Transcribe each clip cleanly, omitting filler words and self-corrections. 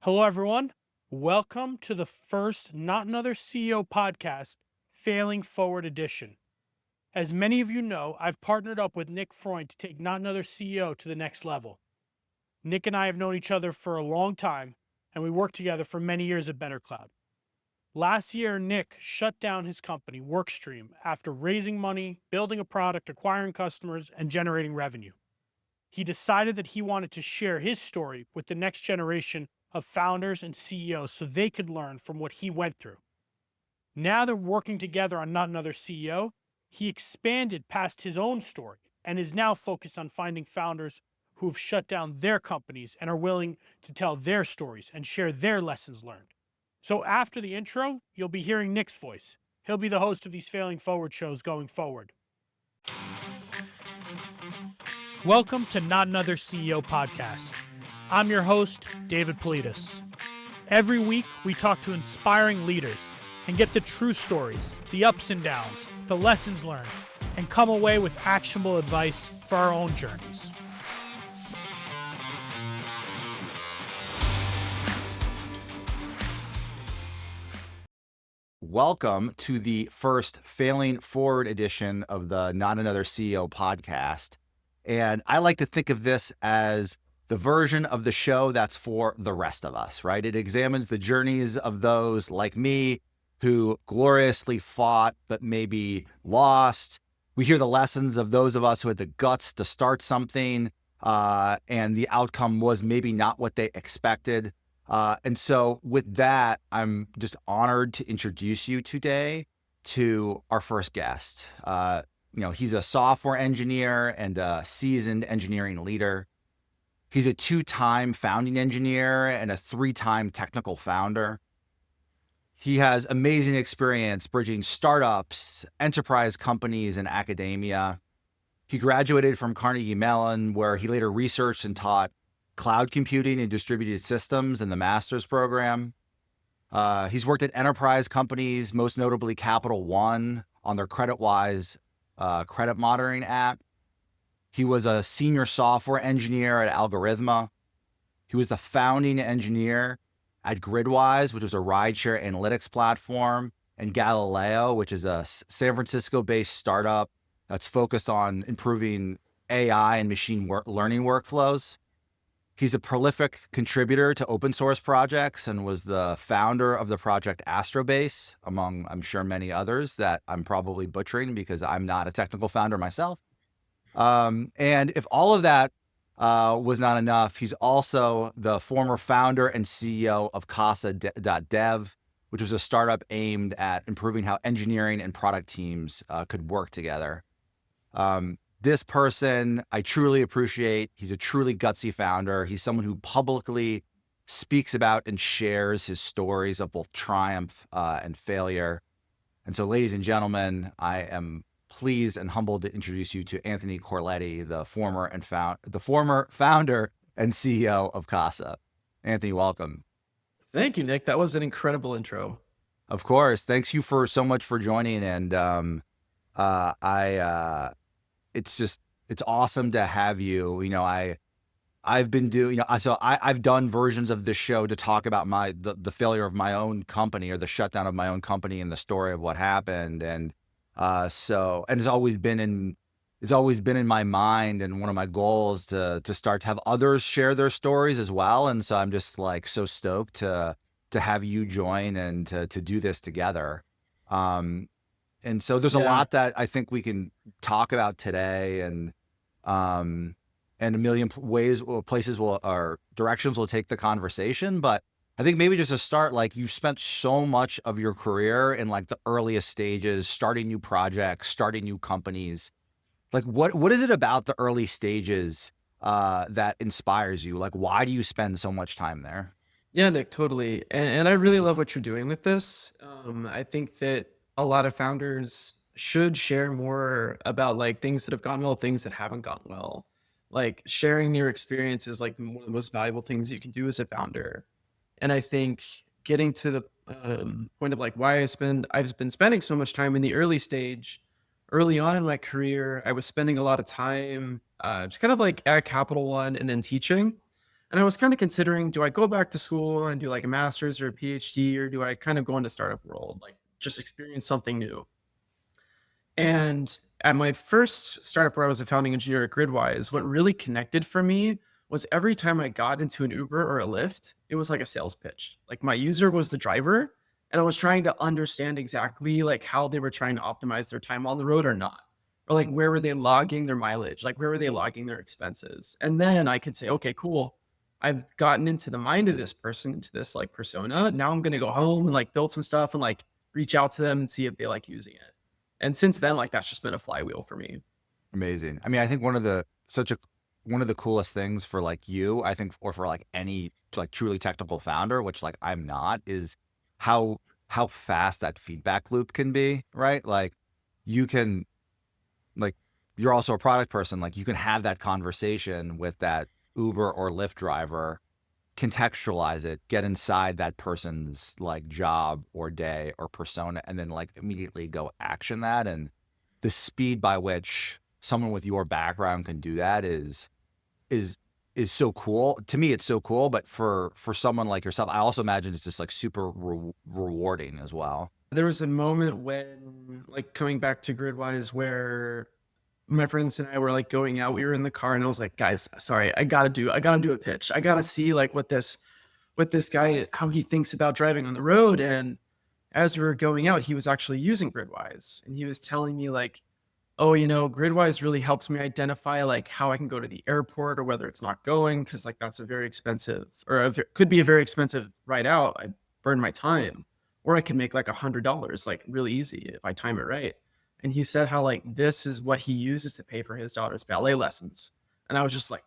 Hello, everyone. Welcome to the first Not Another CEO podcast, Failing Forward edition. As many of you know, I've partnered up with Nick Freund to take Not Another CEO to the next level. Nick and I have known each other for a long time, and we worked together for many years at Better Cloud. Last year, Nick shut down his company, Workstream, after raising money, building a product, acquiring customers, and generating revenue. He decided that he wanted to share his story with the next generation of founders and CEOs so they could learn from what he went through. Now they're working together on Not Another CEO. He expanded past his own story and is now focused on finding founders who have shut down their companies and are willing to tell their stories and share their lessons learned. So after the intro, you'll be hearing Nick's voice. He'll be the host of these Failing Forward shows going forward. Welcome to Not Another CEO podcast. I'm your host, David Politis. Every week, we talk to inspiring leaders and get the true stories, the ups and downs, the lessons learned, and come away with actionable advice for our own journeys. Welcome to the first Failing Forward edition of the Not Another CEO podcast. And I like to think of this as the version of the show that's for the rest of us, right? It examines the journeys of those like me who gloriously fought but maybe lost. We hear the lessons of those of us who had the guts to start something and the outcome was maybe not what they expected. And so with that, I'm just honored to introduce you today to our first guest. He's a software engineer and a seasoned engineering leader. He's a 2-time founding engineer and a 3-time technical founder. He has amazing experience bridging startups, enterprise companies, and academia. He graduated from Carnegie Mellon, where he later researched and taught cloud computing and distributed systems in the master's program. He's worked at enterprise companies, most notably Capital One, on their CreditWise credit monitoring app. He was a senior software engineer at Algorithma. He was the founding engineer at Gridwise, which was a rideshare analytics platform, and Galileo, which is a San Francisco-based startup that's focused on improving AI and machine learning workflows. He's a prolific contributor to open source projects and was the founder of the project Astrobase, among, I'm sure, many others that I'm probably butchering because I'm not a technical founder myself. And if all of that was not enough, he's also the former founder and CEO of Casa.dev, which was a startup aimed at improving how engineering and product teams could work together. This person I truly appreciate. He's a truly gutsy founder. He's someone who publicly speaks about and shares his stories of both triumph and failure. And so, ladies and gentlemen, I am pleased and humbled to introduce you to Anthony Corletti, the former founder and CEO of Casa. Anthony, welcome. Thank you, Nick. That was an incredible intro. Of course. Thanks you so much for joining. And it's awesome to have you. I've been doing, I've done versions of this show to talk about the failure of my own company or the shutdown of my own company and the story of what happened. And it's always been in my mind, and one of my goals to start to have others share their stories as well. And so I'm just like so stoked to have you join and to do this together. And so there's a lot that I think we can talk about today, and a million ways or places or directions will take the conversation. But I think maybe just to start, like, you spent so much of your career in like the earliest stages, starting new projects, starting new companies. Like, what is it about the early stages that inspires you? Like, why do you spend so much time there? Yeah, Nick, totally. And I really love what you're doing with this. I think that a lot of founders should share more about like things that have gone well, things that haven't gone well. Like, sharing your experience is like one of the most valuable things you can do as a founder. And I think getting to the point of like why I've been spending so much time in the early on in my career. I was spending a lot of time just kind of like at Capital One and then teaching. And I was kind of considering, do I go back to school and do like a master's or a PhD, or do I kind of go into startup world, like just experience something new? And at my first startup where I was a founding engineer at Gridwise, what really connected for me was every time I got into an Uber or a Lyft, it was like a sales pitch. Like my user was the driver, and I was trying to understand exactly like how they were trying to optimize their time on the road or not. Or like where were they logging their mileage? Like where were they logging their expenses? And then I could say, okay, cool. I've gotten into the mind of this person, into this like persona. Now I'm gonna go home and like build some stuff and like reach out to them and see if they like using it. And since then, like that's just been a flywheel for me. Amazing. I mean, I think one of the coolest things for like you, I think, or for like any like truly technical founder, which like I'm not, is how fast that feedback loop can be, right? Like you can like you're also a product person, like you can have that conversation with that Uber or Lyft driver, contextualize it, get inside that person's like job or day or persona, and then like immediately go action that. And the speed by which someone with your background can do that is is so cool. To me, it's so cool, but for someone like yourself, I also imagine it's just like super rewarding as well. There was a moment when, like, coming back to Gridwise, where my friends and I were like going out. We were in the car, and I was like, "Guys, sorry, I gotta do a pitch. I gotta see like what this guy, how he thinks about driving on the road." And as we were going out, he was actually using Gridwise, and he was telling me like, "Oh, you know, Gridwise really helps me identify like how I can go to the airport or whether it's not going, because like that's a very expensive, or could be a very expensive ride out. I burn my time, or I can make like $100 like really easy if I time it right." And he said how like this is what he uses to pay for his daughter's ballet lessons. And I was just like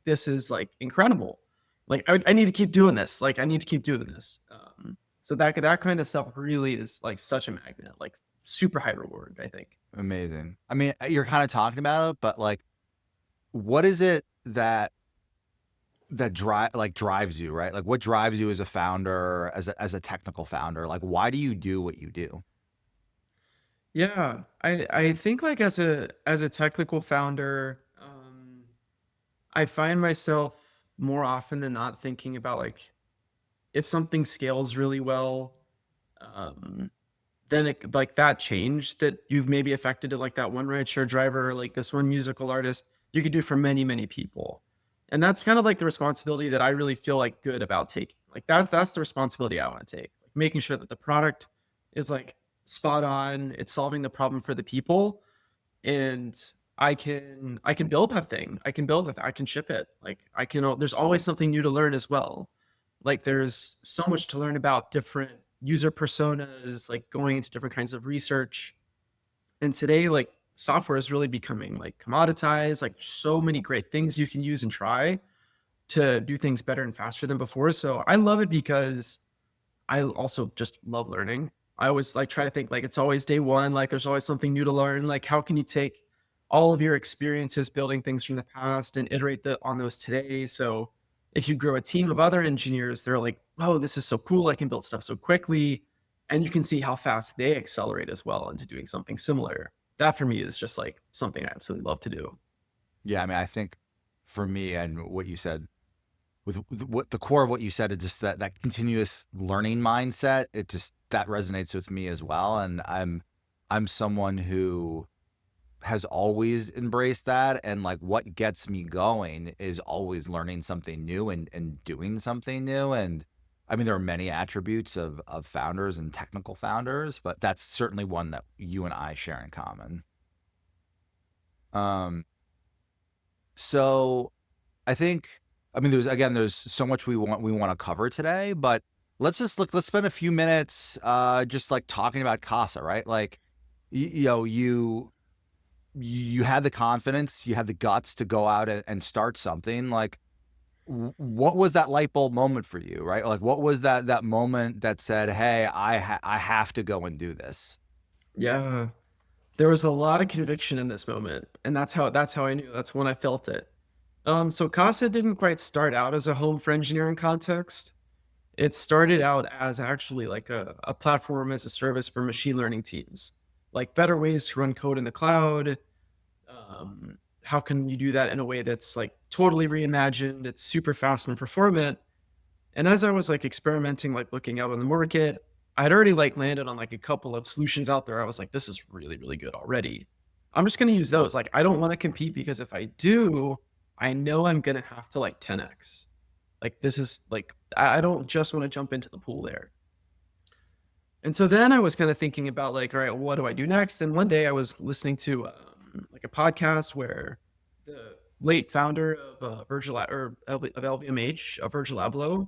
this is like incredible. Like I need to keep doing this. Like I need to keep doing this. So that kind of stuff really is like such a magnet, like super high reward, I think. Amazing. I mean, you're kind of talking about it, but like, what is it that drives you, right? Like, what drives you as a founder, as a technical founder? Like, why do you do what you do? Yeah, I think like as a technical founder, I find myself more often than not thinking about like if something scales really well, um, then it like that change that you've maybe affected it, like that one rideshare driver, or like this one musical artist, you could do for many, many people. And that's kind of like the responsibility that I really feel like good about taking. Like that's the responsibility I want to take. Like making sure that the product is like spot on, it's solving the problem for the people, and I can build that thing. I can build it. I can ship it. Like I can. There's always something new to learn as well. Like there's so much to learn about different user personas, like going into different kinds of research. And today, like software is really becoming like commoditized. Like so many great things you can use and try to do things better and faster than before. So I love it because I also just love learning. I always like try to think like it's always day one, like there's always something new to learn. Like how can you take all of your experiences building things from the past and iterate on those today? So if you grow a team of other engineers, they're like, "Oh, this is so cool. I can build stuff so quickly." And you can see how fast they accelerate as well into doing something similar. That for me is just like something I absolutely love to do. Yeah, I mean, I think for me and what you said, with what the core of what you said, is just that continuous learning mindset. It just that resonates with me as well, and I'm someone who has always embraced that, and like what gets me going is always learning something new and doing something new. And I mean, there are many attributes of founders and technical founders, but that's certainly one that you and I share in common. Um, so I think, I mean, there's so much we want to cover today, but let's spend a few minutes just like talking about Casa, right? Like, you know, you had the confidence, you had the guts to go out and start something. Like, what was that light bulb moment for you, right? Like, what was that moment that said, "Hey, I have to go and do this"? Yeah. There was a lot of conviction in this moment. And that's how I knew. That's when I felt it. So Casa didn't quite start out as a home for engineering context. It started out as actually like a platform as a service for machine learning teams, like better ways to run code in the cloud, how can you do that in a way that's like totally reimagined, it's super fast and performant. And as I was like experimenting, like looking out on the market, I'd already like landed on like a couple of solutions out there. I was like, this is really, really good already. I'm just going to use those. Like, I don't want to compete because if I do, I know I'm going to have to like 10x. Like, this is like, I don't just want to jump into the pool there. And so then I was kind of thinking about like, all right, what do I do next? And one day I was listening to like a podcast where the late founder of of LVMH, Virgil Abloh,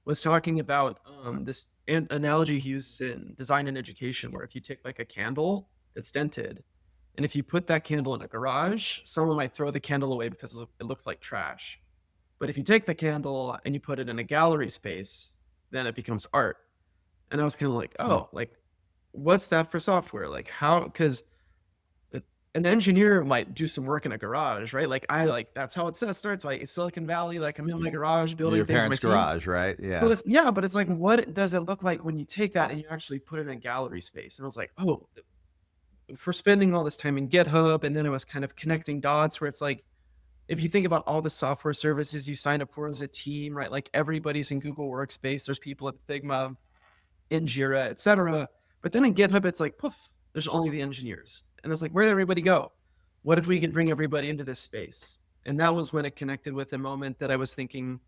was talking about this analogy he uses in design and education, where if you take like a candle that's dented, and if you put that candle in a garage, someone might throw the candle away because it looks like trash. But if you take the candle and you put it in a gallery space, then it becomes art. And I was kind of like, oh, like, what's that for software? Like, how? Because an engineer might do some work in a garage, right? Like, that's how it starts. Like Silicon Valley, like I'm in my garage building Your things with my parents' team. garage, right? But Yeah. it's like, what does it look like when you take that and you actually put it in a gallery space? And I was like, oh, for spending all this time in GitHub, and then I was kind of connecting dots where it's like, if you think about all the software services you sign up for as a team, right? Like everybody's in Google Workspace. There's people at Figma, in Jira, etc. But then in GitHub, it's like, poof, there's only the engineers. And it's like, where did everybody go? What if we could bring everybody into this space? And that was when it connected with a moment that I was thinking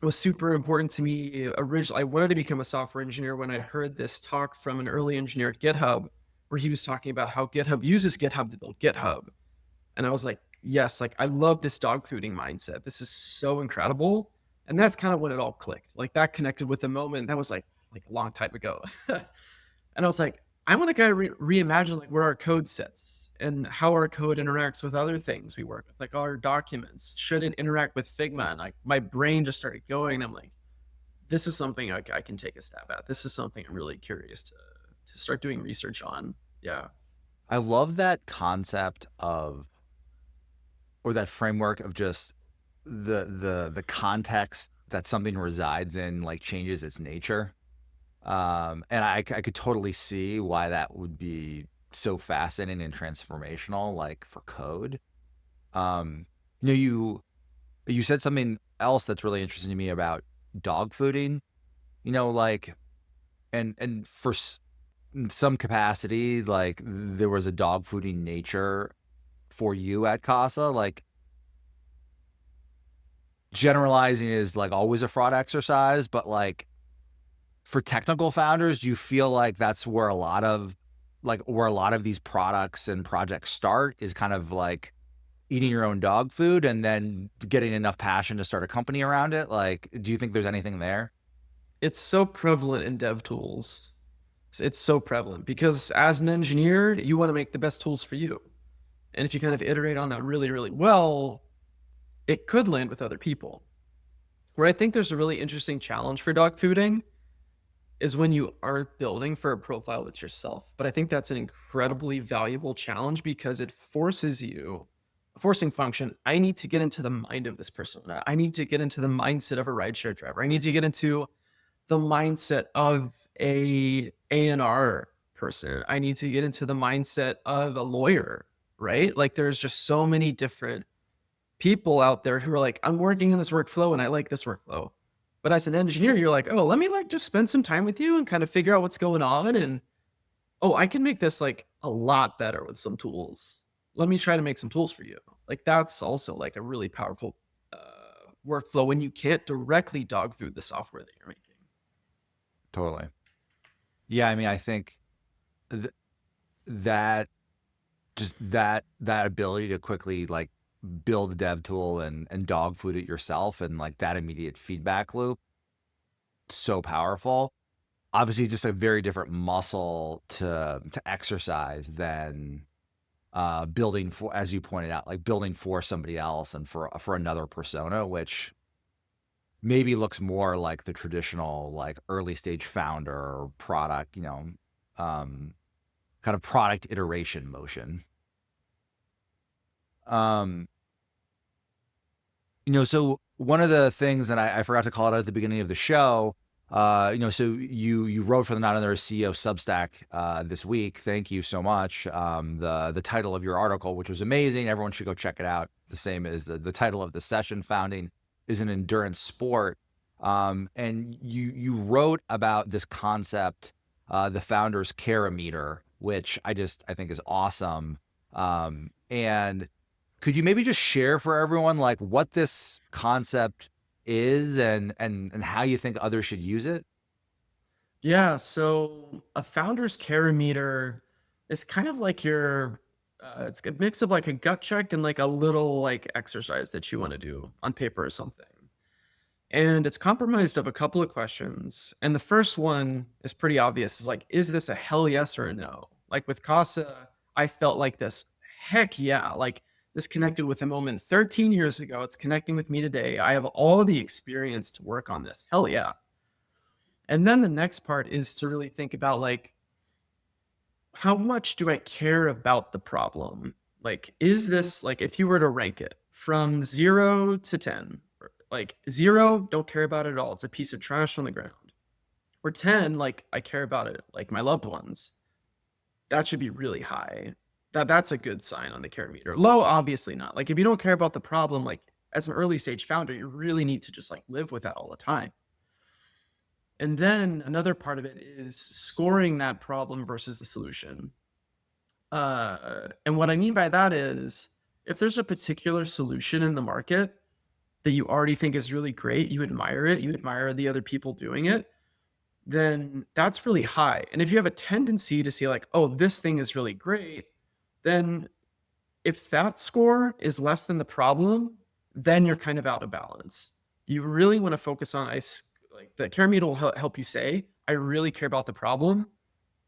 was super important to me. Originally, I wanted to become a software engineer when I heard this talk from an early engineer at GitHub, where he was talking about how GitHub uses GitHub to build GitHub. And I was like, yes, like I love this dog fooding mindset. This is so incredible. And that's kind of when it all clicked. Like that connected with the moment. That was like a long time ago. And I was like, I want to kind of reimagine like where our code sits and how our code interacts with other things we work with, like our documents. Should it interact with Figma? And like my brain just started going. And I'm like, this is something I can take a stab at. This is something I'm really curious to start doing research on. Yeah. I love that concept of, or that framework of just the context that something resides in like changes its nature. And I could totally see why that would be so fascinating and transformational, like for code. You said something else that's really interesting to me about dog fooding, like, and for in some capacity, like there was a dog fooding nature for you at Casa. Like, generalizing is like always a fraud exercise, but like for technical founders, do you feel like that's where a lot of these products and projects start, is kind of like eating your own dog food and then getting enough passion to start a company around it? Like, do you think there's anything there? It's so prevalent in dev tools. It's so prevalent because as an engineer, you want to make the best tools for you. And if you kind of iterate on that really, really well, it could land with other people. Where I think there's a really interesting challenge for dog fooding is when you aren't building for a profile that's yourself. But I think that's an incredibly valuable challenge because it forces you, a forcing function. I need to get into the mind of this persona. I need to get into the mindset of a rideshare driver. I need to get into the mindset of a A&R person. I need to get into the mindset of a lawyer, right? Like there's just so many different people out there who are like, I'm working in this workflow and I like this workflow. But as an engineer, you're like, oh, let me like just spend some time with you and kind of figure out what's going on. And oh, I can make this like a lot better with some tools. Let me try to make some tools for you. Like that's also like a really powerful workflow when you can't directly dog food the software that you're making. Totally. Yeah, I mean, I think that just that ability to quickly like build a dev tool and dog food it yourself, and like that immediate feedback loop, so powerful. Obviously just a very different muscle to exercise than building for, as you pointed out, like building for somebody else and for another persona, which maybe looks more like the traditional like early stage founder or product, kind of product iteration motion. So one of the things, and I forgot to call it out at the beginning of the show, So you wrote for the Not Another CEO Substack this week. Thank you so much. The title of your article, which was amazing, everyone should go check it out. The same as the title of the session, Founding is an Endurance Sport. And you wrote about this concept, the founder's Care-O-Meter, which I think is awesome. And could you maybe just share for everyone like what this concept is and how you think others should use it? Yeah, so a founder's Care-O-Meter is kind of like it's a mix of like a gut check and like a little like exercise that you want to do on paper or something. And it's comprised of a couple of questions. And the first one is pretty obvious. Is like, is this a hell yes or a no? Like with Casa, I felt like this, heck yeah. Like this connected with a moment 13 years ago. It's connecting with me today. I have all of the experience to work on this. Hell yeah. And then the next part is to really think about like, how much do I care about the problem? Like, is this like, if you were to rank it from 0 to 10, like 0, don't care about it at all. It's a piece of trash on the ground. Or 10, like I care about it, like my loved ones. That should be really high. That's a good sign on the Care-O-Meter. Low, obviously not. Like if you don't care about the problem, like as an early stage founder, you really need to just like live with that all the time. And then another part of it is scoring that problem versus the solution. And what I mean by that is if there's a particular solution in the market that you already think is really great, you admire the other people doing it, then that's really high. And if you have a tendency to see like, oh, this thing is really great, then if that score is less than the problem, then you're kind of out of balance. You really want to focus on like the Care-O-Meter will help you say, I really care about the problem.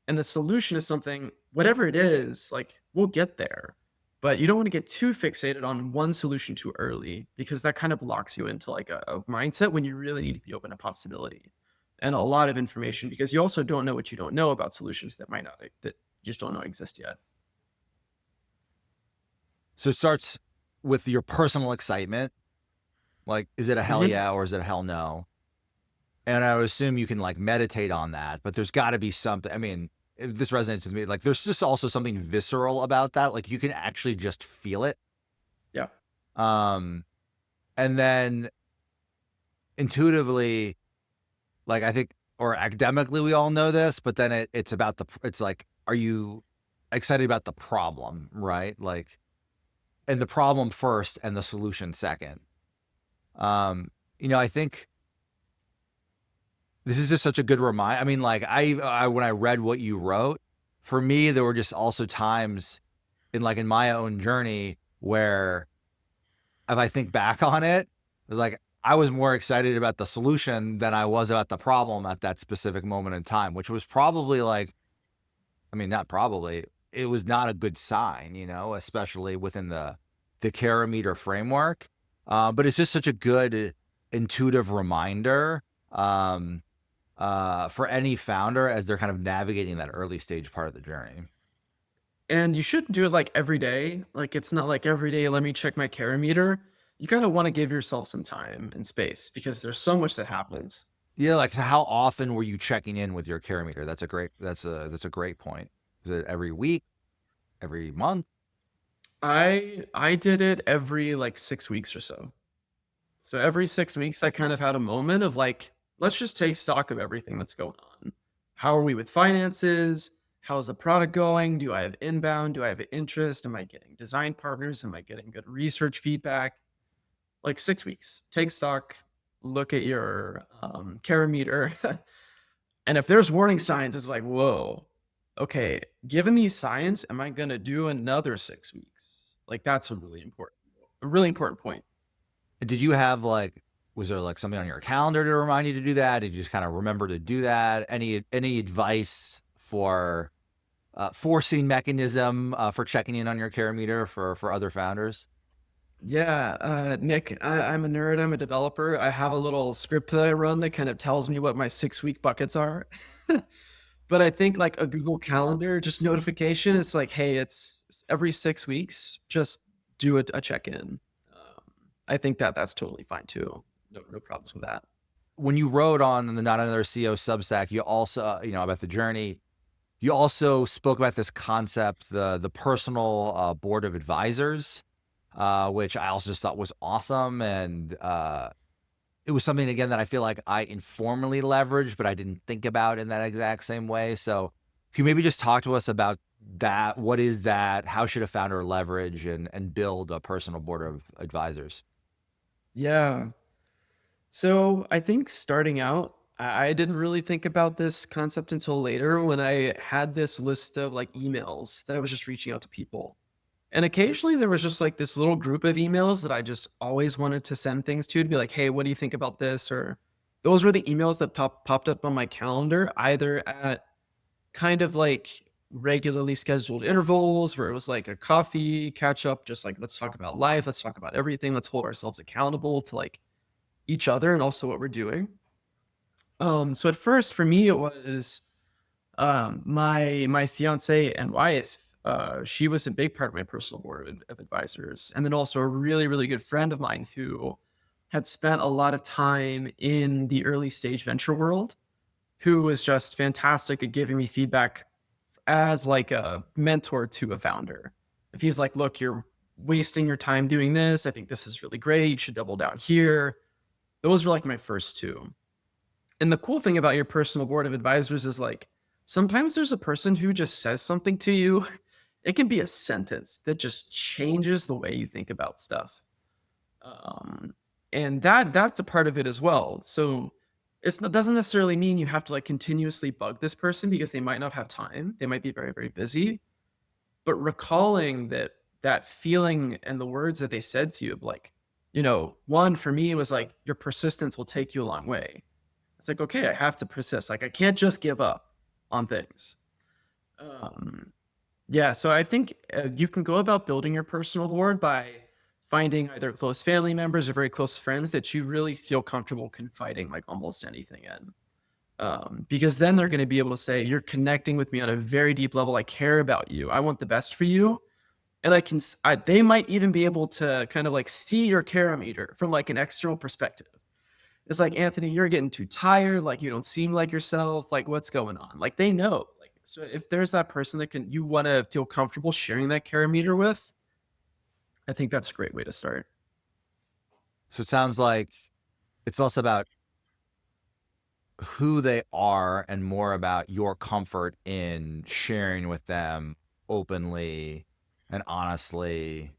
And the solution is something, whatever it is, like we'll get there. But you don't want to get too fixated on one solution too early because that kind of locks you into like a mindset when you really need to be open to possibility and a lot of information because you also don't know what you don't know about solutions that you just don't know exist yet. So it starts with your personal excitement. Like, is it a hell yeah or is it a hell no? And I would assume you can like meditate on that, but there's got to be something. I mean, if this resonates with me, like there's just also something visceral about that. Like you can actually just feel it. Yeah. And then intuitively, like I think, or academically, we all know this, but then it's about it's like, are you excited about the problem, right? Like, and the problem first and the solution second. I think this is just such a good reminder. I mean, like I when I read what you wrote, for me, there were just also times in my own journey where if I think back on it, it was like, I was more excited about the solution than I was about the problem at that specific moment in time, which was probably not probably, it was not a good sign, especially within the Care-O-Meter framework. But it's just such a good intuitive reminder for any founder as they're kind of navigating that early stage part of the journey. And you shouldn't do it like every day. Like it's not like every day, let me check my Care-O-Meter. You kind of want to give yourself some time and space because there's so much that happens. Yeah, like how often were you checking in with your Care-O-Meter? That's a great point. Is it every week, every month? I did it every like 6 weeks or so. So every 6 weeks, I kind of had a moment of like, let's just take stock of everything that's going on. How are we with finances? How's the product going? Do I have inbound? Do I have interest? Am I getting design partners? Am I getting good research feedback? Like 6 weeks, take stock, look at your Care-O-Meter. And if there's warning signs, it's like, whoa, okay, given these signs, am I going to do another 6 weeks? Like that's a really important point. Did you have was there something on your calendar to remind you to do that? Did you just kind of remember to do that? Any advice for forcing mechanism for checking in on your Care-O-Meter for other founders? Yeah, Nick, I'm a nerd. I'm a developer. I have a little script that I run that kind of tells me what my 6-week buckets are. But I think like a Google Calendar, just notification, it's like, hey, it's every 6 weeks, just do a check-in. I think that's totally fine too. No problems with that. when you wrote on the Not Another CEO Substack, you also, about the journey, you also spoke about this concept, the personal board of advisors, which I also just thought was awesome. And it was something, again, that I feel like I informally leveraged, but I didn't think about in that exact same way. So can you maybe just talk to us about that? What is that? How should a founder leverage and build a personal board of advisors? Yeah. So I think starting out, I didn't really think about this concept until later when I had this list of like emails that I was just reaching out to people. And occasionally there was just like this little group of emails that I just always wanted to send things to be like, hey, what do you think about this? Or those were the emails that popped up on my calendar, either at kind of like regularly scheduled intervals where it was like a coffee catch up, just like, let's talk about life, let's talk about everything, let's hold ourselves accountable to like each other and also what we're doing. So at first for me it was my fiance and wife. She was a big part of my personal board of advisors, and then also a really really good friend of mine who had spent a lot of time in the early stage venture world, who was just fantastic at giving me feedback as like a mentor to a founder. If he's like, look, you're wasting your time doing this, I think this is really great, you should double down here. Those were like my first two. And the cool thing about your personal board of advisors is like sometimes there's a person who just says something to you. It can be a sentence that just changes the way you think about stuff. Um, and that's a part of it as well. So doesn't necessarily mean you have to like continuously bug this person because they might not have time. They might be very, very busy. But recalling that feeling and the words that they said to you of like, one for me was like, your persistence will take you a long way. It's like, okay, I have to persist. Like, I can't just give up on things. Um, yeah, so I think you can go about building your personal board by finding either close family members or very close friends that you really feel comfortable confiding like almost anything in. Because then they're going to be able to say, you're connecting with me on a very deep level. I care about you. I want the best for you. And they might even be able to kind of like see your care meter from like an external perspective. It's like, Anthony, you're getting too tired. Like, you don't seem like yourself. Like, what's going on? Like, they know. Like, so if there's that person that you want to feel comfortable sharing that care meter with, I think that's a great way to start. So it sounds like it's less about who they are and more about your comfort in sharing with them openly and honestly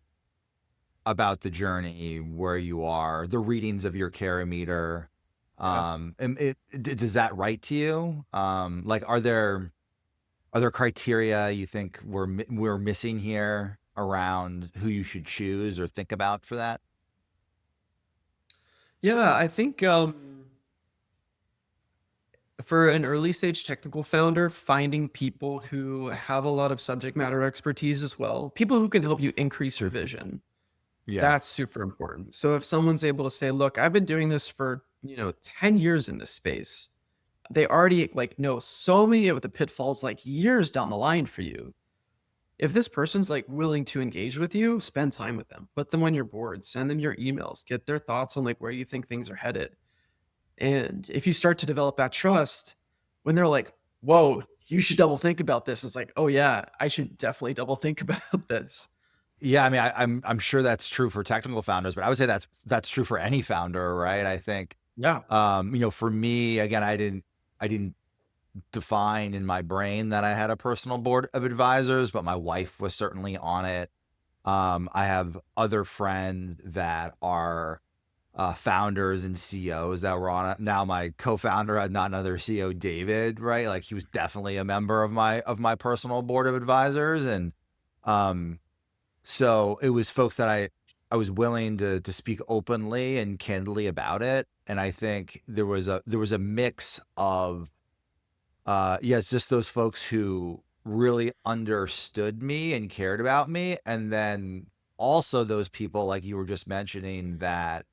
about the journey, where you are, the readings of your meter. Yeah. And does that write to you? Like, are there criteria you think we're missing here around who you should choose or think about for that? Yeah, I think for an early stage technical founder, finding people who have a lot of subject matter expertise as well, people who can help you increase your vision, Yeah. that's super important. So if someone's able to say, look, I've been doing this for, 10 years in this space, they already like know so many of the pitfalls like years down the line for you. If this person's like willing to engage with you, spend time with them, put them on your board, send them your emails, get their thoughts on like where you think things are headed. And if you start to develop that trust, when they're like, whoa, you should double think about this, it's like, oh yeah, I should definitely double think about this. Yeah, I mean, I'm sure that's true for technical founders, but I would say that's true for any founder, right? I think, Yeah. for me, again, I didn't define in my brain that I had a personal board of advisors, but my wife was certainly on it. I have other friends that are founders and CEOs that were on it. Now my co-founder, not another CEO, David, right? Like, he was definitely a member of my personal board of advisors, and um, so it was folks that I was willing to speak openly and candidly about it. And I think there was a mix of yeah, it's just those folks who really understood me and cared about me, and then also those people like you were just mentioning that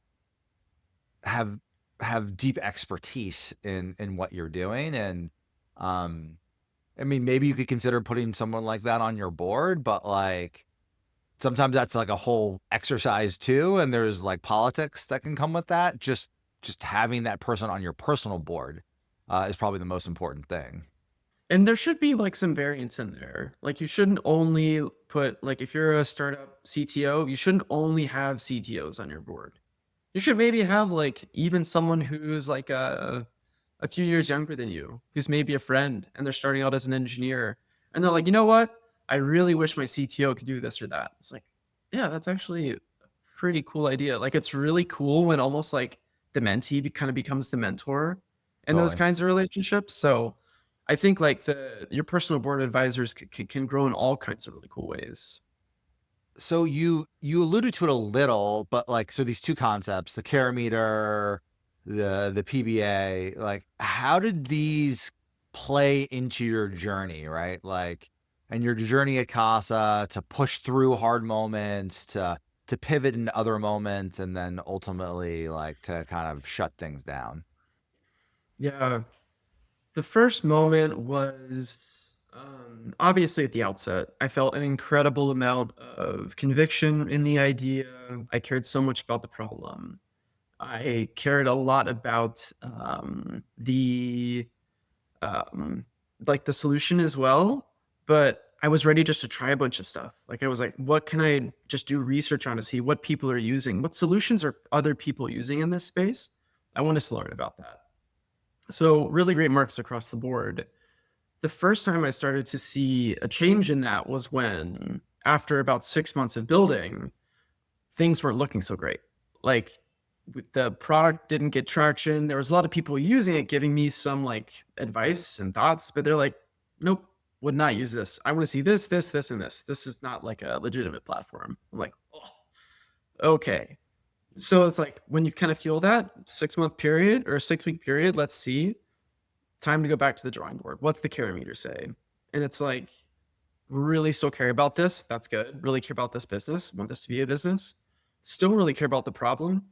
have deep expertise in what you're doing. And um I mean, maybe you could consider putting someone like that on your board, but like sometimes that's like a whole exercise too, and there's like politics that can come with that. Just just having that person on your personal board is probably the most important thing. And there should be like some variance in there. Like you shouldn't only put like if you're a startup CTO, you shouldn't only have CTOs on your board. You should maybe have like even someone who's like a few years younger than you, who's maybe a friend and they're starting out as an engineer. And they're like, you know what? I really wish my CTO could do this or that. It's like, yeah, that's actually a pretty cool idea. Like it's really cool when almost like the mentee kind of becomes the mentor in those Totally. kinds of relationships. So I think like your personal board advisors can grow in all kinds of really cool ways. So you alluded to it a little, but like, so these two concepts, the care meter, the PBA, like how did these play into your journey, right? Like, and your journey at Casa to push through hard moments, to pivot into other moments, and then ultimately like to kind of shut things down. Yeah. The first moment was obviously at the outset. I felt an incredible amount of conviction in the idea. I cared so much about the problem. I cared a lot about the like the solution as well, but I was ready just to try a bunch of stuff. Like I was like, what can I just do research on to see what people are using? What solutions are other people using in this space? I wanted to learn about that. So really great marks across the board. The first time I started to see a change in that was when, after about 6 months of building, things weren't looking so great. Like the product didn't get traction. There was a lot of people using it, giving me some like advice and thoughts, but they're like, nope, would not use this. I want to see this, this, this, and this. This is not like a legitimate platform. I'm like, oh, okay. So it's like when you kind of feel that 6 month period or 6 week period, let's see, time to go back to the drawing board. What's the care meter say? And it's like, really still care about this. That's good. Really care about this business. Want this to be a business. Still really care about the problem.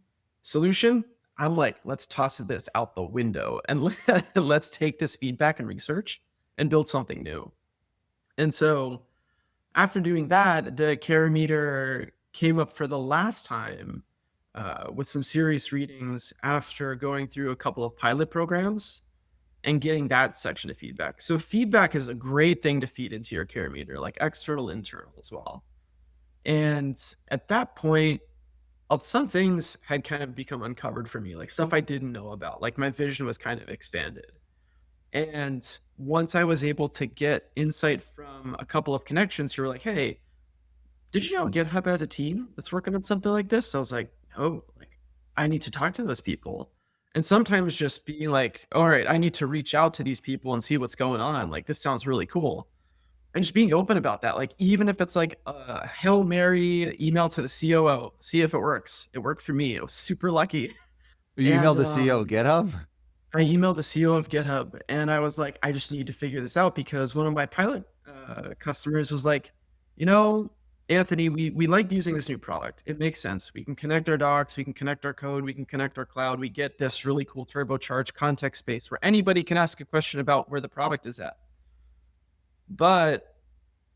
Solution, I'm like, let's toss this out the window and let's take this feedback and research and build something new. And so after doing that, the care meter came up for the last time with some serious readings after going through a couple of pilot programs and getting that section of feedback. So feedback is a great thing to feed into your care meter, like external, internal as well. And at that point, some things had kind of become uncovered for me, like stuff I didn't know about. Like my vision was kind of expanded. And once I was able to get insight from a couple of connections who were like, hey, did you know GitHub has a team that's working on something like this? So I was like, oh, like I need to talk to those people. And sometimes just being like, all right, I need to reach out to these people and see what's going on. Like, this sounds really cool. And just being open about that. Like, even if it's like a Hail Mary email to the COO, see if it works. It worked for me. It was super lucky. You And emailed the CEO of GitHub? I emailed the CEO of GitHub and I was like, I just need to figure this out because one of my pilot customers was like, you know, Anthony, we like using this new product. It makes sense. We can connect our docs, we can connect our code, we can connect our cloud. We get this really cool turbocharged context space where anybody can ask a question about where the product is at. But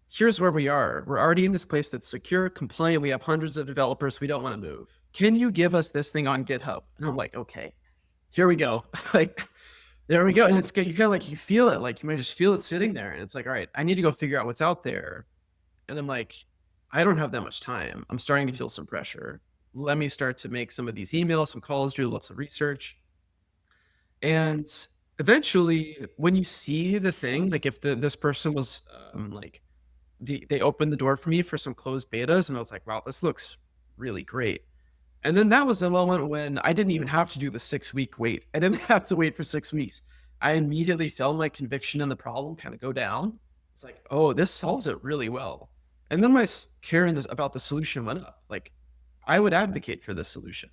here's where we are. We're already in this place that's secure, compliant. We have hundreds of developers. We don't want to move. Can you give us this thing on GitHub? And I'm like, okay, here we go. Like, there we go. And it's you kind of like, you feel it. Like you might just feel it sitting there. And it's like, all right, I need to go figure out what's out there. And I'm like, I don't have that much time. I'm starting to feel some pressure. Let me start to make some of these emails, some calls, do lots of research. And eventually, when you see the thing, like if this person was like, they opened the door for me for some closed betas, and I was like, wow, this looks really great. And then that was a moment when I didn't even have to do the 6 week wait. I didn't have to wait for 6 weeks. I immediately felt my conviction in the problem kind of go down. It's like, oh, this solves it really well. And then my caring about the solution went up. Like, I would advocate for this solution.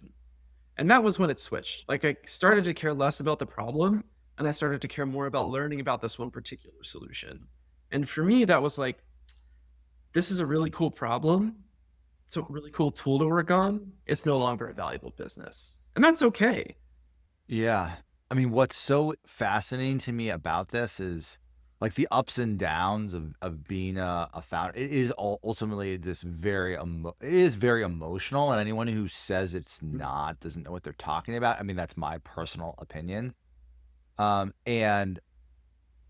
And that was when it switched. Like, I started to care less about the problem and I started to care more about learning about this one particular solution. And for me, that was like, this is a really cool problem. It's a really cool tool to work on. It's no longer a valuable business. And that's okay. Yeah. I mean, what's so fascinating to me about this is like the ups and downs of being a founder. It is ultimately this it is very emotional, and anyone who says it's not doesn't know what they're talking about. I mean, that's my personal opinion. And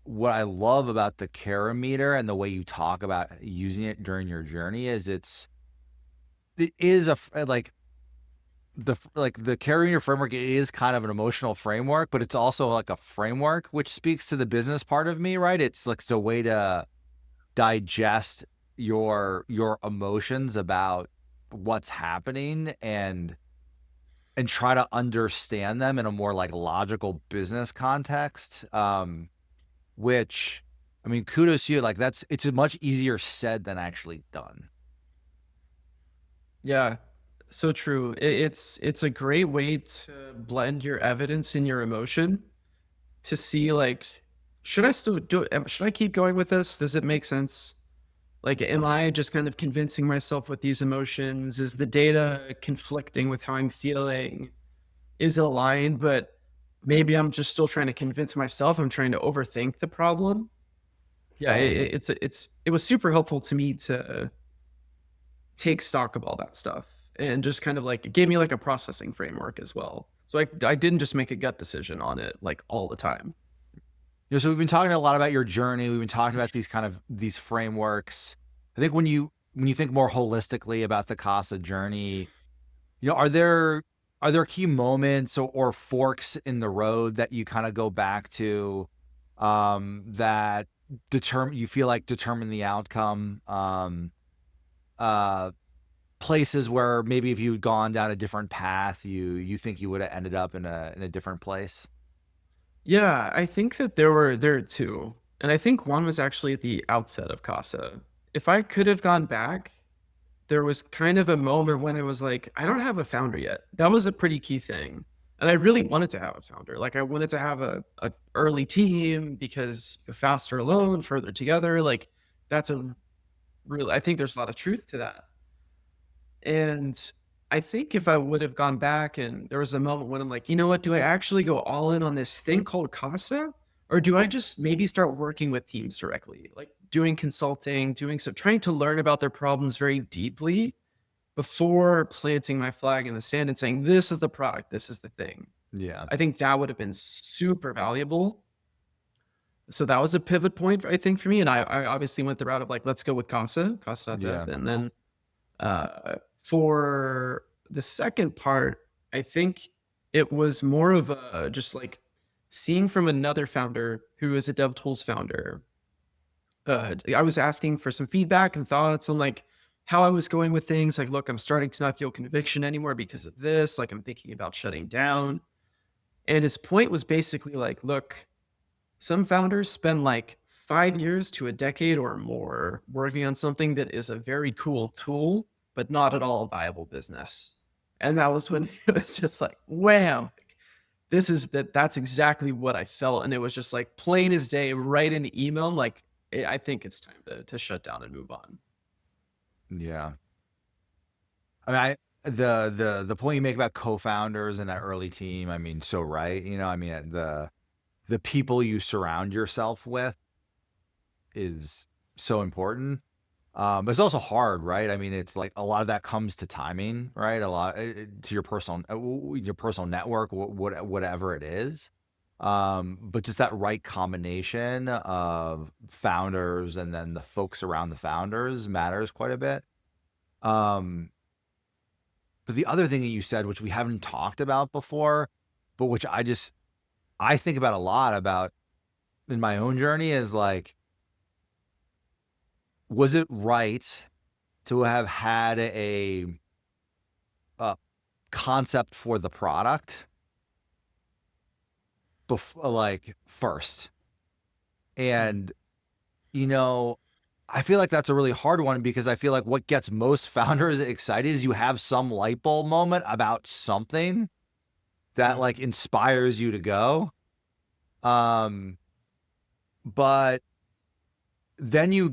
what I love about the Carameter and the way you talk about using it during your journey is it is like the Carameter framework. It is kind of an emotional framework, but it's also like a framework which speaks to the business part of me, right? It's like it's a way to digest your emotions about what's happening and try to understand them in a more like logical business context. Which, I mean, kudos to you. Like it's a much easier said than actually done. Yeah, so true. It's a great way to blend your evidence and your emotion to see like, should I still do it? Should I keep going with this? Does it make sense? Like, am I just kind of convincing myself with these emotions? Is the data conflicting with how I'm feeling? Is it aligned? But maybe I'm just still trying to convince myself. I'm trying to overthink the problem. Yeah, it was super helpful to me to take stock of all that stuff and just kind of like it gave me like a processing framework as well. So I didn't just make a gut decision on it like all the time. So we've been talking a lot about your journey. We've been talking about these frameworks. I think when you think more holistically about the Casa journey, are there key moments or forks in the road that you kind of go back to that you feel like determine the outcome? Uh, Places where maybe if you had gone down a different path, you think you would have ended up in a different place? Yeah, I think that there are two. And I think one was actually at the outset of Casa. If I could have gone back, there was kind of a moment when it was like, I don't have a founder yet. That was a pretty key thing. And I really wanted to have a founder. Like I wanted to have a early team because faster alone, further together. Like that's a real, I think there's a lot of truth to that. And I think if I would have gone back and there was a moment when I'm like, you know what, do I actually go all in on this thing called Casa? Or do I just maybe start working with teams directly, like doing consulting, trying to learn about their problems very deeply before planting my flag in the sand and saying, this is the product, this is the thing. Yeah. I think that would have been super valuable. So that was a pivot point, I think, for me. And I obviously went the route of like, let's go with Casa.dev. Yeah. And then for the second part, I think it was more of a just like seeing from another founder who is a DevTools founder. I was asking for some feedback and thoughts on like how I was going with things. Like, look, I'm starting to not feel conviction anymore because of this. Like, I'm thinking about shutting down. And his point was basically like, look, some founders spend like 5 years to a decade or more working on something that is a very cool tool, but not at all a viable business. And that was when it was just like, wham, that's exactly what I felt. And it was just like plain as day, right in the email. I'm like, I think it's time to shut down and move on. Yeah. I mean, the point you make about co-founders and that early team, I mean, so right. I mean, the people you surround yourself with is so important. But it's also hard, right? I mean, it's like a lot of that comes to timing, right? A lot to your personal network, whatever it is. But just that right combination of founders and then the folks around the founders matters quite a bit. But the other thing that you said, which we haven't talked about before, but which I think about a lot about in my own journey is like, was it right to have had a concept for the product like first? And, I feel like that's a really hard one because I feel like what gets most founders excited is you have some light bulb moment about something that like inspires you to go. But then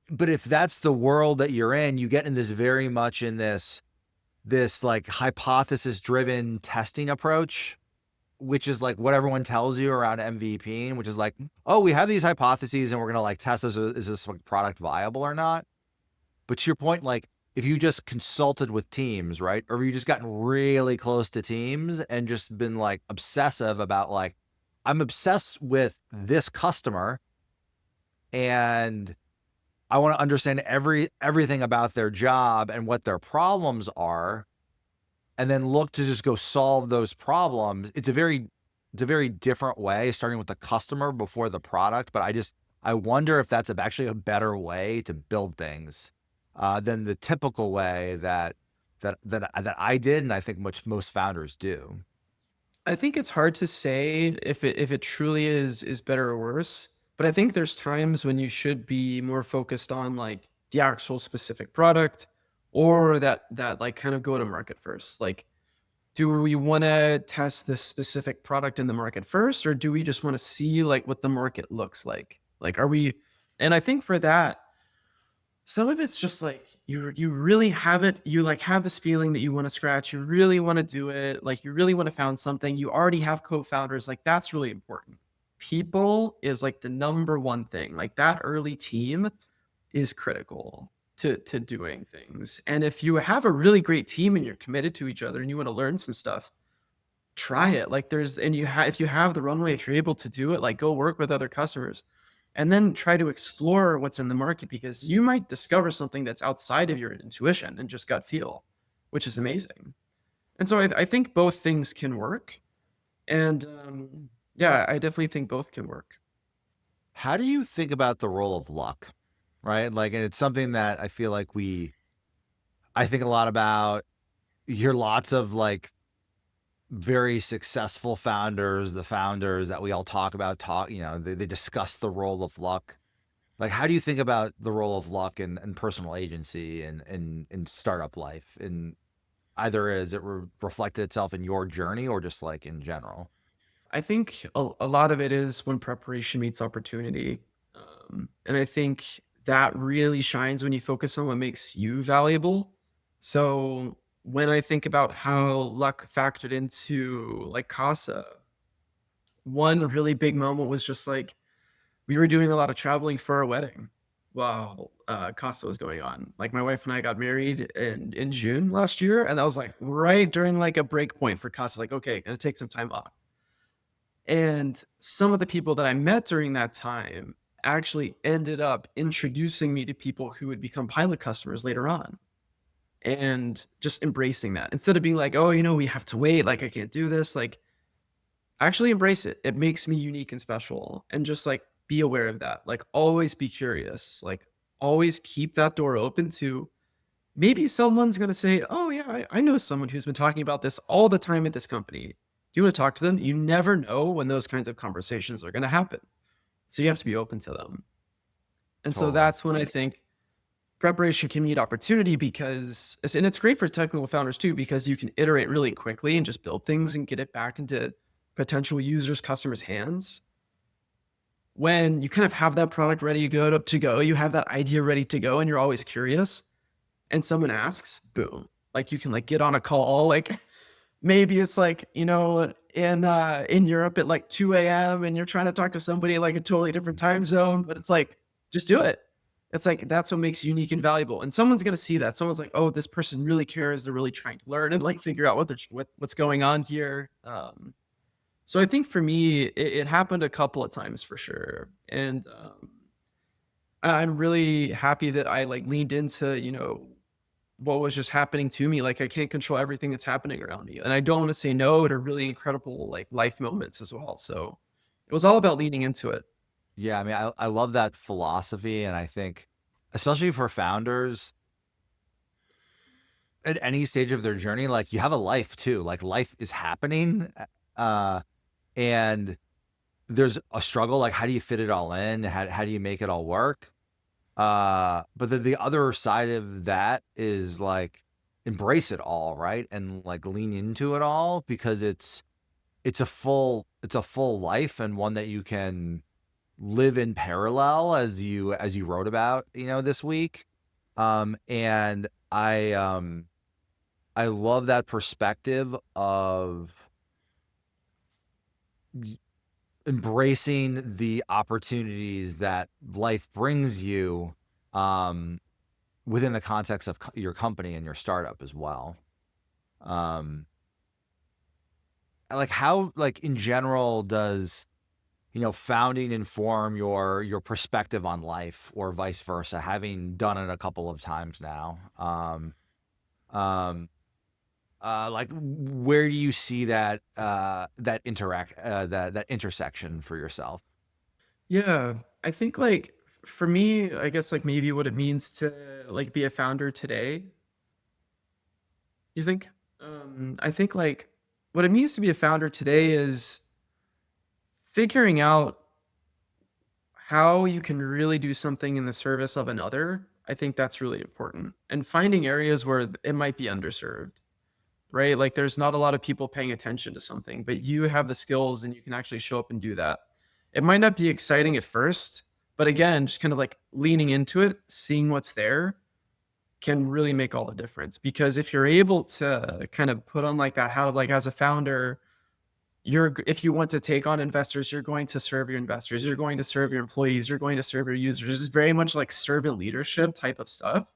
but if that's the world that you're in, you get in this very much in this like hypothesis driven testing approach which is like what everyone tells you around MVP, which is like, oh, we have these hypotheses and we're gonna like test is this product viable or not. But to your point, like if you just consulted with teams, right, or you just gotten really close to teams and just been like obsessive about like, I'm obsessed with this customer and I want to understand everything about their job and what their problems are, and then look to just go solve those problems. It's a very different way, starting with the customer before the product. But I wonder if that's actually a better way to build things than the typical way that I did, and I think most founders do. I think it's hard to say if it truly is better or worse, but I think there's times when you should be more focused on like the actual specific product or that like kind of go to market first. Like, do we want to test this specific product in the market first, or do we just want to see like what the market looks like? Like, are we? And I think for that, some of it's just like you really have it, you like have this feeling that you want to scratch, you really want to do it, like you really want to found something, you already have co-founders, like that's really important. People is like the number one thing. Like that early team is critical to doing things. And if you have a really great team and you're committed to each other and you want to learn some stuff, try it. Like there's and you have if you have the runway, if you're able to do it, like go work with other customers and then try to explore what's in the market because you might discover something that's outside of your intuition and just gut feel, which is amazing. And so I think both things can work. And yeah, I definitely think both can work. How do you think about the role of luck, right? Like, and it's something that I feel like I think a lot about. You hear lots of like very successful founders, the founders that we all talk about, they discuss the role of luck. Like, how do you think about the role of luck and personal agency and in startup life? And either is it reflected itself in your journey or just like in general? I think a lot of it is when preparation meets opportunity. And I think that really shines when you focus on what makes you valuable. So when I think about how luck factored into like Casa, one really big moment was just like we were doing a lot of traveling for our wedding while Casa was going on. Like my wife and I got married in June last year, and that was like right during like a break point for Casa. Like, okay, gonna take some time off. And some of the people that I met during that time actually ended up introducing me to people who would become pilot customers later on and just embracing that instead of being like, oh, we have to wait. Like, I can't do this. Like, actually embrace it. It makes me unique and special. And just like be aware of that. Like, always be curious. Like, always keep that door open to maybe someone's going to say, oh, yeah, I know someone who's been talking about this all the time at this company. Do you want to talk to them? You never know when those kinds of conversations are going to happen. So you have to be open to them. And so Totally. that's when I think preparation can meet opportunity and it's great for technical founders too, because you can iterate really quickly and just build things and get it back into potential users, customers' hands. When you kind of have that product ready to go, you have that idea ready to go, and you're always curious, and someone asks, boom, like you can like get on a call, like maybe it's like, in Europe at like 2 a.m. and you're trying to talk to somebody like a totally different time zone, but it's like, just do it. It's like, that's what makes you unique and valuable. And someone's going to see that. Someone's like, oh, this person really cares. They're really trying to learn and like figure out what's going on here. So I think for me, it happened a couple of times for sure. And I'm really happy that I like leaned into, what was just happening to me. Like I can't control everything that's happening around me. And I don't want to say no to really incredible like life moments as well. So it was all about leaning into it. Yeah, I mean, I love that philosophy, and I think, especially for founders at any stage of their journey, like you have a life too. Like life is happening, and there's a struggle. Like, how do you fit it all in? How do you make it all work? But the other side of that is like embrace it all, right? And like lean into it all because it's a full life and one that you can live in parallel as you wrote about, this week. And I love that perspective of embracing the opportunities that life brings you um, within the context of your company and your startup as well. Um, like how, like in general, does founding inform your perspective on life, or vice versa? Having done it a couple of times now, um, like where do you see that intersection for yourself? Yeah, I think like for me, I guess like maybe what it means to like be a founder today. You think? I think like what it means to be a founder today is figuring out how you can really do something in the service of another. I think that's really important, and finding areas where it might be underserved, right? Like there's not a lot of people paying attention to something, but you have the skills and you can actually show up and do that. It might not be exciting at first, but again, just kind of like leaning into it, seeing what's there can really make all the difference. Because if you're able to kind of put on like that, how like as a founder, if you want to take on investors, you're going to serve your investors, you're going to serve your employees, you're going to serve your users. It's very much like servant leadership type of stuff.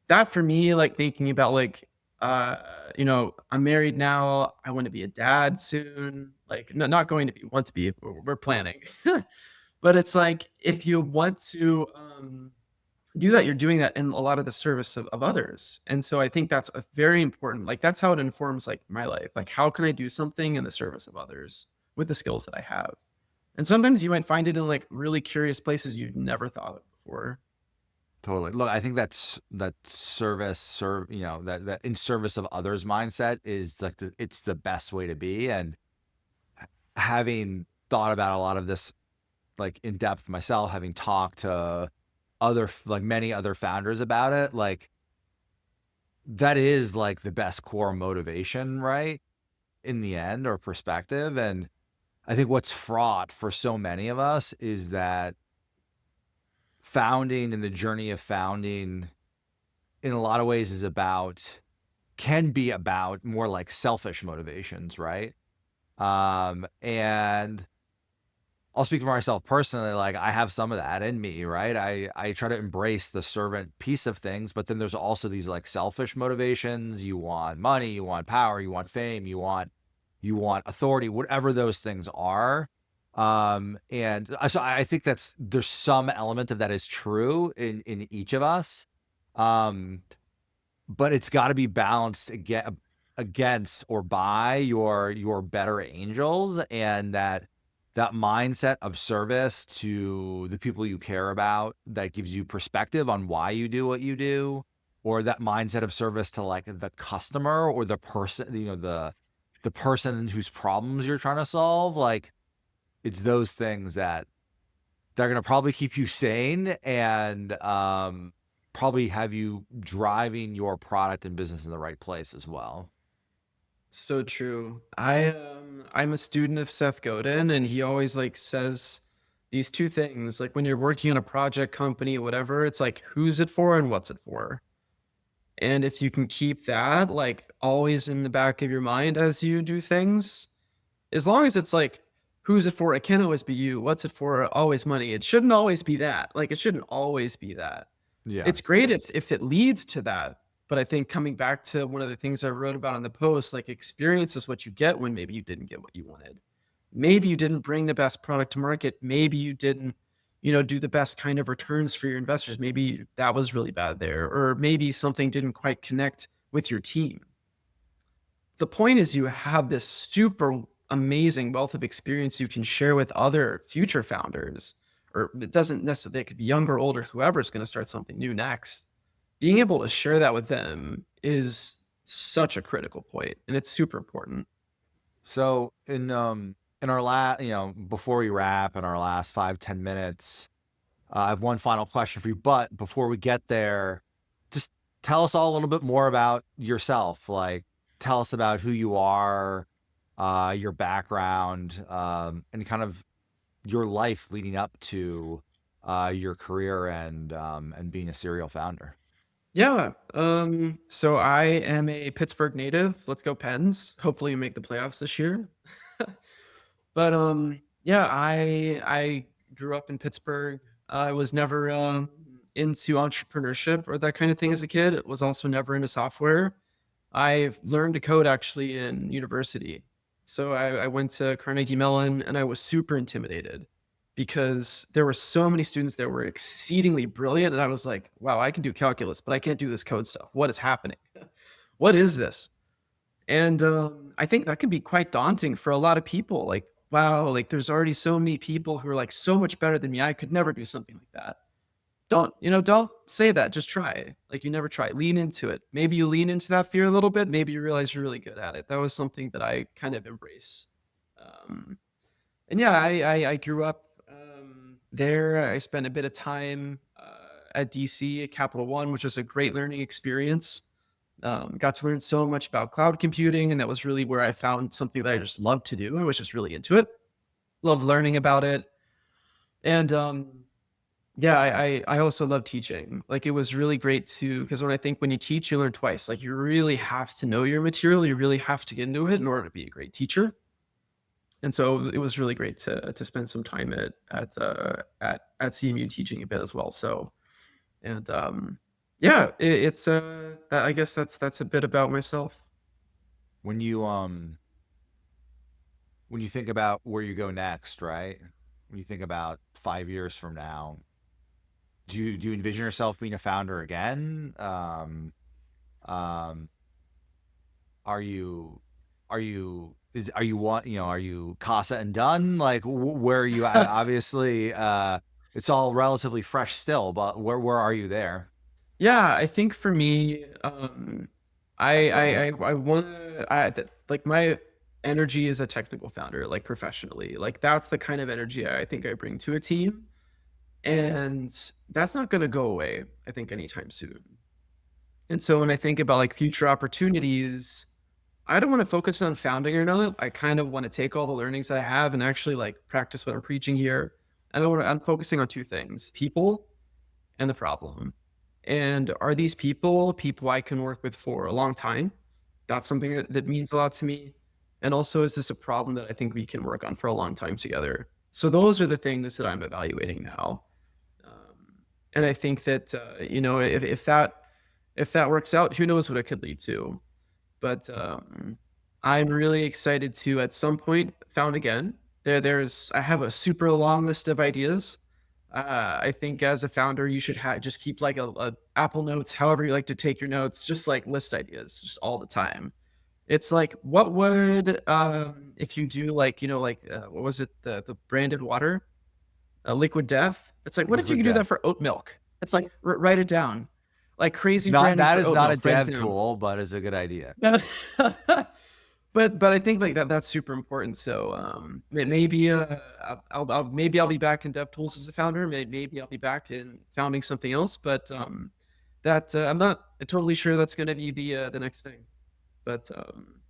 That for me, like thinking about like, uh, I'm married now. I want to be a dad soon. Like, no, not going to be, want to be. We're planning, but it's like if you want to do that, you're doing that in a lot of the service of others. And so I think that's a very important. Like that's how it informs like my life. Like, how can I do something in the service of others with the skills that I have? And sometimes you might find it in like really curious places you've never thought of before. Totally. Look, I think that that in service of others mindset is like it's the best way to be. And having thought about a lot of this like in depth myself, having talked to many other founders about it, like that is like the best core motivation, right? In the end, or perspective. And I think what's fraught for so many of us is that founding and the journey of founding in a lot of ways can be about more like selfish motivations, right? And I'll speak for myself personally. Like I have some of that in me, right? I try to embrace the servant piece of things, but then there's also these like selfish motivations. You want money, you want power, you want fame, you want authority, whatever those things are. So I think there's some element of that is true in each of us. Um, but it's got to be balanced against or by your better angels, and that mindset of service to the people you care about that gives you perspective on why you do what you do, or that mindset of service to like the customer or the person, the person whose problems you're trying to solve. Like it's those things that they're going to probably keep you sane, and probably have you driving your product and business in the right place as well. So true. I'm a student of Seth Godin, and he always like says these two things. Like when you're working on a project, company, whatever, it's like who's it for and what's it for. And if you can keep that like always in the back of your mind as you do things, as long as it's like who's it for, it can't always be you. What's it for? Always money. It shouldn't always be that. Like it shouldn't always be that. Yeah. It's great if it leads to that, but I think coming back to one of the things I wrote about on the post, like experience is what you get when maybe you didn't get what you wanted. Maybe you didn't bring the best product to market. Maybe you didn't, do the best kind of returns for your investors. Maybe that was really bad there, or maybe something didn't quite connect with your team. The point is you have this super amazing wealth of experience you can share with other future founders, or it doesn't necessarily, it could be younger, older, whoever's going to start something new next. Being able to share that with them is such a critical point, and it's super important. So in our last, before we wrap, in our last 5-10 minutes, I have one final question for you. But before we get there, just tell us all a little bit more about yourself. Like, tell us about who you are, your background, and kind of your life leading up to your career and being a serial founder. Yeah. So I am a Pittsburgh native. Let's go Pens. Hopefully you make the playoffs this year. But yeah, I grew up in Pittsburgh. I was never into entrepreneurship or that kind of thing as a kid. It was also never into software. I learned to code actually in university. So I went to Carnegie Mellon and I was super intimidated because there were so many students that were exceedingly brilliant. And I was like, wow, I can do calculus, but I can't do this code stuff. What is happening? What is this? And I think that can be quite daunting for a lot of people. Like, wow, like there's already so many people who are like so much better than me. I could never do something like that. Don't say that. Just try. Like you never try. Lean into it. Maybe you lean into that fear a little bit. Maybe you realize you're really good at it. That was something that I kind of embrace. Um, and yeah, I grew up there. I spent a bit of time at DC at Capital One, which was a great learning experience. Got to learn so much about cloud computing, and that was really where I found something that I just loved to do. I was just really into it. Loved learning about it. And yeah, I also love teaching. Like it was really great to, because when I think when you teach, you learn twice. Like you really have to know your material. You really have to get into it in order to be a great teacher. And so it was really great to spend some time at CMU teaching a bit as well. So, and yeah, it's I guess that's a bit about myself. When you think about where you go next, right? When you think about 5 years from now, do you envision yourself being a founder again? Are you are you are you Casa and done? Like where are you at? Obviously, it's all relatively fresh still, but where are you there? Yeah, I think for me, I want to, like my energy as a technical founder, like professionally, like that's the kind of energy I think I bring to a team. And that's not going to go away, I think, anytime soon. And so when I think about like future opportunities, I don't want to focus on founding or not. I kind of want to take all the learnings I have and actually like practice what I'm preaching here. And I'm focusing on two things: people and the problem. And are these people I can work with for a long time? That's something that means a lot to me. And also, is this a problem that I think we can work on for a long time together? So those are the things that I'm evaluating now. And I think that if that works out, who knows what it could lead to. But I'm really excited to at some point found again. I have a super long list of ideas. I think as a founder, you should just keep like a Apple Notes, however you like to take your notes, just like list ideas just all the time. It's like, what would if you do like what was it, the branded water, liquid death? It's like, what if you Liquid could do that death. for oat milk? It's like write it down, like crazy Not branding that for is oat not a milk. Write it dev down. tool, but is a good idea. But I think like that's super important. So maybe maybe I'll be back in DevTools as a founder. Maybe I'll be back in founding something else. But that I'm not totally sure that's going to be the next thing. But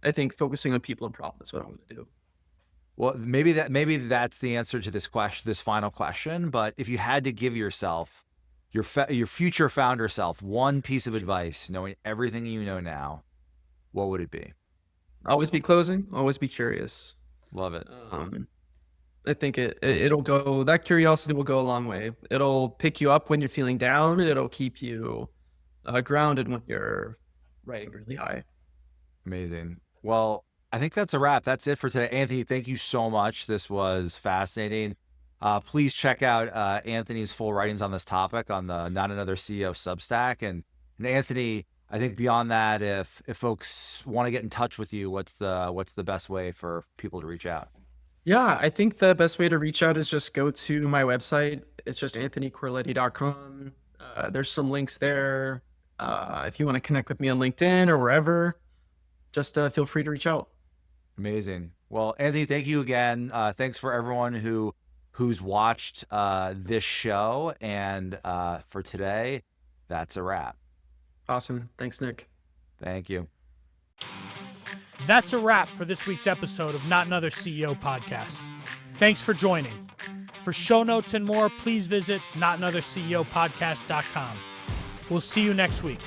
I think focusing on people and problems is what I'm going to do. Well, maybe that's the answer to this final question. But if you had to give yourself your future founder self one piece of advice, knowing everything you know now, what would it be? Always be closing. Always be curious. Love it. I think it'll go. That curiosity will go a long way. It'll pick you up when you're feeling down. It'll keep you grounded when you're riding really high. Amazing. Well, I think that's a wrap. That's it for today. Anthony, thank you so much. This was fascinating. Please check out Anthony's full writings on this topic on the Not Another CEO Substack. And Anthony, I think beyond that, if folks want to get in touch with you, what's the best way for people to reach out? Yeah, I think the best way to reach out is just go to my website. It's just anthonycorletti.com. There's some links there. If you want to connect with me on LinkedIn or wherever, just feel free to reach out. Amazing. Well, Anthony, thank you again. Thanks for everyone who's watched this show. And for today, that's a wrap. Awesome. Thanks, Nick. Thank you. That's a wrap for this week's episode of Not Another CEO Podcast. Thanks for joining. For show notes and more, please visit notanotherceopodcast.com. We'll see you next week.